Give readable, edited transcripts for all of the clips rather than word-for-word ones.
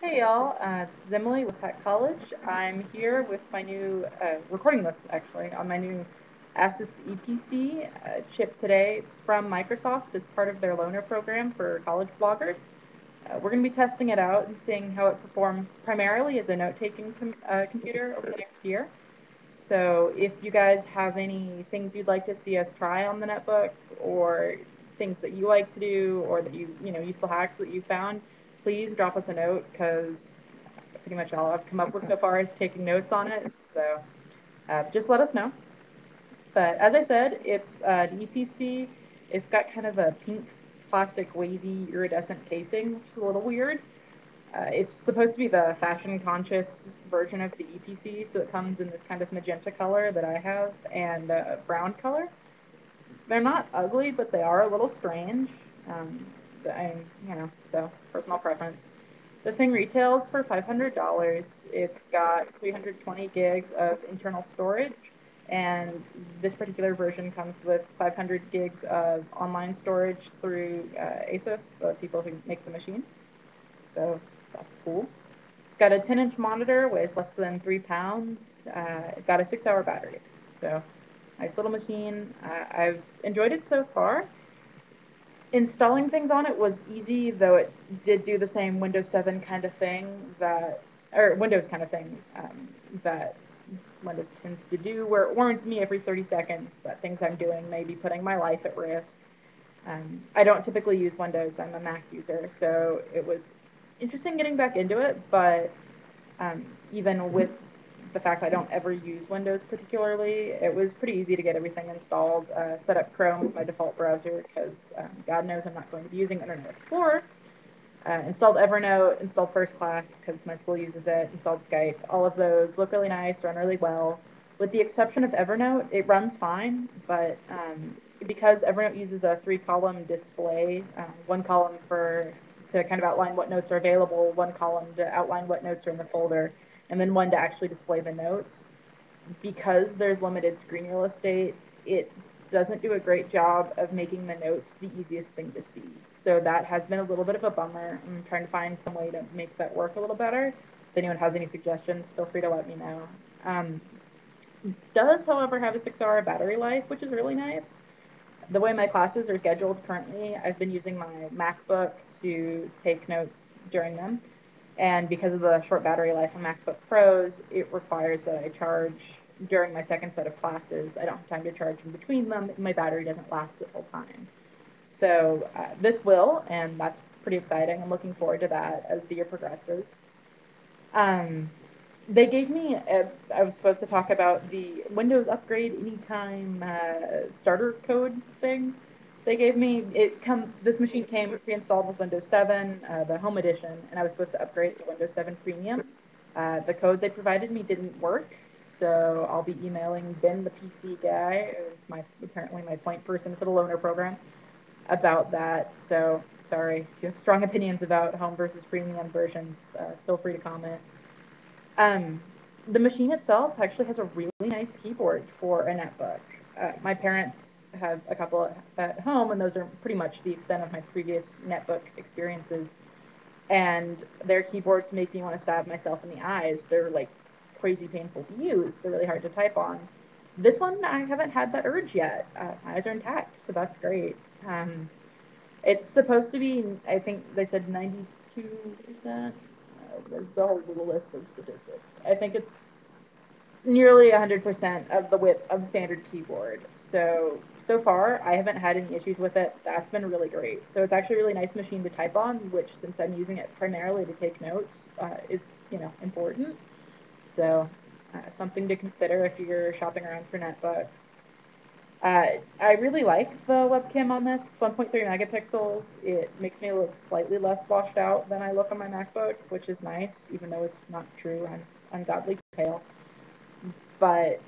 Hey y'all, this is Emily with HackCollege. I'm here with my new recording list actually on my new Asus eePC chip today. It's from Microsoft as part of their loaner program for college bloggers. We're going to be testing it out and seeing how it performs primarily as a note-taking computer over the next year. So if you guys have any things you'd like to see us try on the netbook or things that you like to do or that useful hacks that you found, please drop us a note because pretty much all I've come up with so far is taking notes on it. So just let us know. But as I said, it's an EPC. It's got kind of a pink plastic wavy iridescent casing, which is a little weird. It's supposed to be the fashion conscious version of the eePC, so it comes in this kind of magenta color that I have and brown color. They're not ugly, but they are a little strange. Um, so personal preference. The thing retails for $500. It's got 320 gigs of internal storage, and this particular version comes with 500 gigs of online storage through ASUS, the people who make the machine. So that's cool. It's got a 10-inch monitor, weighs less than 3 pounds. It's got a 6-hour battery. So nice little machine. I've enjoyed it so far. Installing things on it was easy, though it did do the same Windows 7 kind of thing or Windows kind of thing that Windows tends to do, where it warns me every 30 seconds that things I'm doing may be putting my life at risk. I don't typically use Windows. I'm a Mac user, so it was interesting getting back into it, but even with the fact I don't ever use Windows particularly, it was pretty easy to get everything installed. Set up Chrome as my default browser because God knows I'm not going to be using Internet Explorer. Installed Evernote, installed First Class because my school uses it, installed Skype. All of those look really nice, run really well. With the exception of Evernote, it runs fine, but because Evernote uses a 3-column display, one column to kind of outline what notes are available, one column to outline what notes are in the folder, and then one to actually display the notes. Because there's limited screen real estate, it doesn't do a great job of making the notes the easiest thing to see. So that has been a little bit of a bummer. I'm trying to find some way to make that work a little better. If anyone has any suggestions, feel free to let me know. Does, however, have a 6-hour battery life, which is really nice. The way my classes are scheduled currently, I've been using my MacBook to take notes during them. And because of the short battery life on MacBook Pros, it requires that I charge during my second set of classes. I don't have time to charge in between them. My battery doesn't last the whole time. So this will, and that's pretty exciting. I'm looking forward to that as the year progresses. Um, they gave me, I was supposed to talk about the Windows Upgrade Anytime starter code thing. They gave me, this machine came pre-installed with Windows 7, the Home Edition, and I was supposed to upgrade it to Windows 7 Premium. The code they provided me didn't work, so I'll be emailing Ben, the PC guy, who's apparently my point person for the loaner program, about that. So sorry, if you have strong opinions about Home versus Premium versions, feel free to comment. Um, the machine itself actually has a really nice keyboard for a netbook. My parents have a couple at home, and those are pretty much the extent of my previous netbook experiences. And their keyboards make me want to stab myself in the eyes. They're like crazy painful to use. They're really hard to type on. This one, I haven't had that urge yet. My eyes are intact, so that's great. It's supposed to be, I think they said 92%. There's a whole little list of statistics. I think it's nearly 100% of the width of standard keyboard. So far, I haven't had any issues with it. That's been really great. So it's actually a really nice machine to type on, which since I'm using it primarily to take notes, is important. So something to consider if you're shopping around for netbooks. I really like the webcam on this. It's 1.3 megapixels. It makes me look slightly less washed out than I look on my MacBook, which is nice, even though it's not true. I'm ungodly pale. But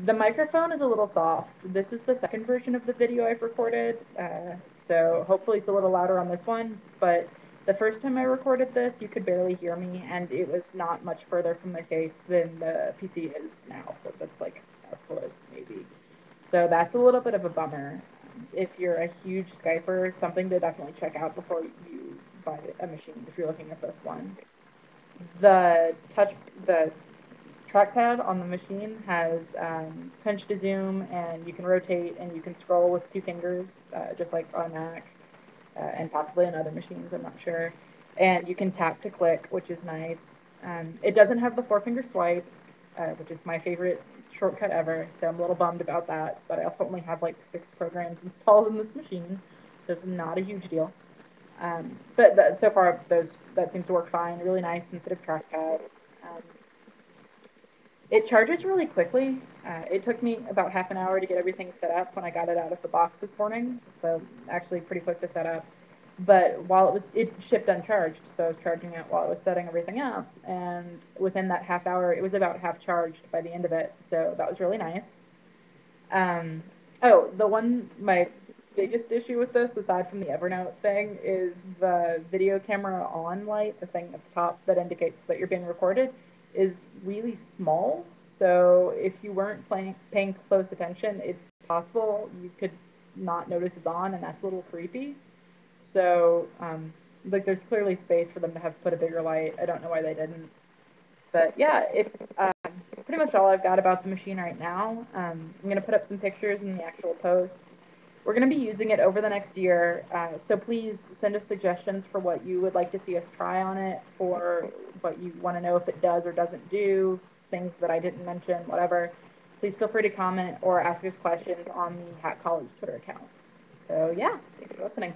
the microphone is a little soft. This is the second version of the video I've recorded, so hopefully it's a little louder on this one. But the first time I recorded this, you could barely hear me, and it was not much further from my face than the PC is now. So that's like a foot, maybe. So that's a little bit of a bummer. If you're a huge Skyper, something to definitely check out before you by a machine if you're looking at this one. The the trackpad on the machine has pinch to zoom, and you can rotate and you can scroll with 2 fingers, just like on a Mac, and possibly on other machines, I'm not sure. And you can tap to click, which is nice. It doesn't have the 4 finger swipe, which is my favorite shortcut ever, so I'm a little bummed about that. But I also only have like 6 programs installed in this machine, so it's not a huge deal. But so far, that seems to work fine. Really nice, sensitive trackpad. Um, it charges really quickly. It took me about half an hour to get everything set up when I got it out of the box this morning, so actually pretty quick to set up. But it shipped uncharged, so I was charging it while I was setting everything up, and within that half hour, it was about half charged by the end of it, so that was really nice. Um, oh, my biggest issue with this, aside from the Evernote thing, is the video camera on light, the thing at the top that indicates that you're being recorded, is really small. So if you weren't paying close attention, it's possible you could not notice it's on, and that's a little creepy. So, like, there's clearly space for them to have put a bigger light. I don't know why they didn't. But yeah, it's pretty much all I've got about the machine right now. I'm going to put up some pictures in the actual post. We're going to be using it over the next year, so please send us suggestions for what you would like to see us try on it, for what you want to know if it does or doesn't do, things that I didn't mention, whatever. Please feel free to comment or ask us questions on the HackCollege Twitter account. So yeah, thanks for listening.